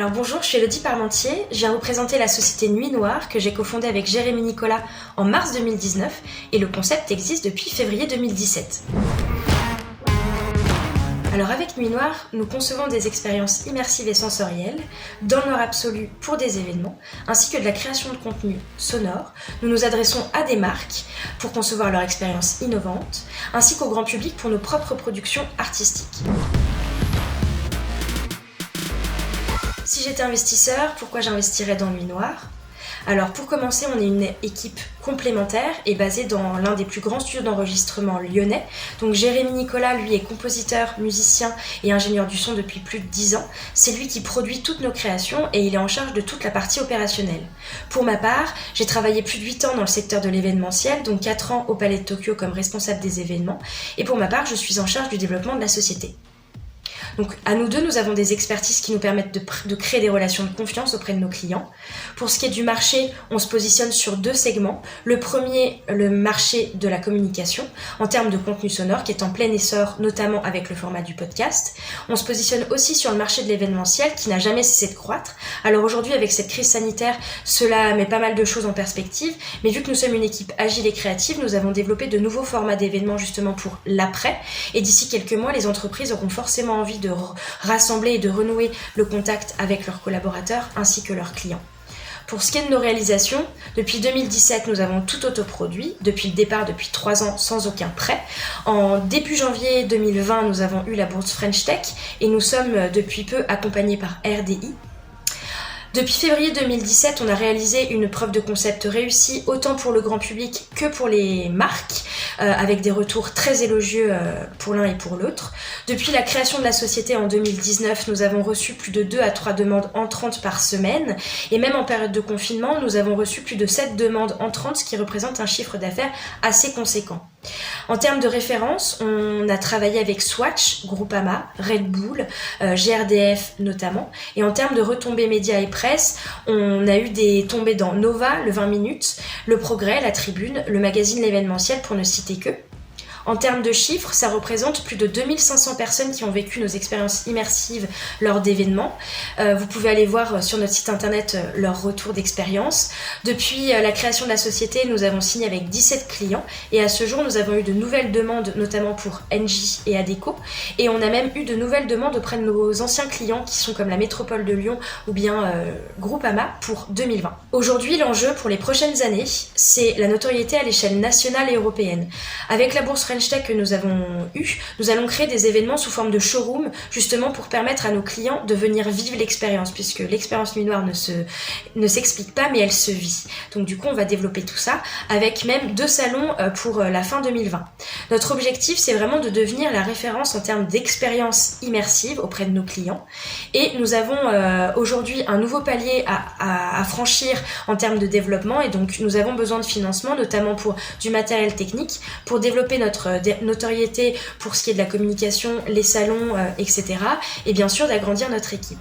Alors bonjour, je suis Elodie Parmentier, je viens vous présenter la société Nuit Noire que j'ai cofondée avec Jérémy Nicolas en mars 2019 et le concept existe depuis février 2017. Alors avec Nuit Noire, nous concevons des expériences immersives et sensorielles, dans le noir absolu pour des événements, ainsi que de la création de contenu sonore. Nous nous adressons à des marques pour concevoir leur expérience innovante, ainsi qu'au grand public pour nos propres productions artistiques. Si j'étais investisseur, pourquoi j'investirais dans Nuit Noire ? Alors pour commencer, on est une équipe complémentaire et basée dans l'un des plus grands studios d'enregistrement lyonnais. Donc Jérémy Nicolas, lui, est compositeur, musicien et ingénieur du son depuis plus de 10 ans. C'est lui qui produit toutes nos créations et il est en charge de toute la partie opérationnelle. Pour ma part, j'ai travaillé plus de 8 ans dans le secteur de l'événementiel, donc 4 ans au Palais de Tokyo comme responsable des événements. Et pour ma part, je suis en charge du développement de la société. Donc à nous deux, nous avons des expertises qui nous permettent de créer des relations de confiance auprès de nos clients. Pour ce qui est du marché, on se positionne sur 2 segments. Le premier, le marché de la communication, en termes de contenu sonore, qui est en plein essor, notamment avec le format du podcast. On se positionne aussi sur le marché de l'événementiel, qui n'a jamais cessé de croître. Alors aujourd'hui, avec cette crise sanitaire, cela met pas mal de choses en perspective, mais vu que nous sommes une équipe agile et créative, nous avons développé de nouveaux formats d'événements justement pour l'après. Et d'ici quelques mois, les entreprises auront forcément envie de rassembler et de renouer le contact avec leurs collaborateurs ainsi que leurs clients. Pour ce qui est de nos réalisations, depuis 2017, nous avons tout autoproduit, depuis le départ, depuis 3 ans, sans aucun prêt. En début janvier 2020, nous avons eu la bourse French Tech et nous sommes depuis peu accompagnés par RDI. Depuis février 2017, on a réalisé une preuve de concept réussie, autant pour le grand public que pour les marques, avec des retours très élogieux pour l'un et pour l'autre. Depuis la création de la société en 2019, nous avons reçu plus de 2 à 3 demandes entrantes par semaine, et même en période de confinement, nous avons reçu plus de 7 demandes entrantes, ce qui représente un chiffre d'affaires assez conséquent. En termes de référence, on a travaillé avec Swatch, Groupama, Red Bull, GRDF notamment. Et en termes de retombées médias et presse, on a eu des tombées dans Nova, le 20 minutes, Le Progrès, La Tribune, le magazine L'événementiel pour ne citer que. En termes de chiffres, ça représente plus de 2500 personnes qui ont vécu nos expériences immersives lors d'événements. Vous pouvez aller voir sur notre site internet leur retour d'expérience. Depuis la création de la société, nous avons signé avec 17 clients et à ce jour, nous avons eu de nouvelles demandes, notamment pour Engie et Adecco. Et on a même eu de nouvelles demandes auprès de nos anciens clients qui sont comme la Métropole de Lyon ou bien Groupama pour 2020. Aujourd'hui, l'enjeu pour les prochaines années, c'est la notoriété à l'échelle nationale et européenne. Avec la bourse French Tech que nous avons eu, nous allons créer des événements sous forme de showroom, justement pour permettre à nos clients de venir vivre l'expérience, puisque l'expérience Nuit Noire ne s'explique pas, mais elle se vit. Donc du coup, on va développer tout ça, avec même 2 salons pour la fin 2020. Notre objectif, c'est vraiment de devenir la référence en termes d'expérience immersive auprès de nos clients. Et nous avons aujourd'hui un nouveau palier à franchir en termes de développement, et donc nous avons besoin de financement, notamment pour du matériel technique, pour développer notre notoriété pour ce qui est de la communication, les salons, etc. Et bien sûr d'agrandir notre équipe.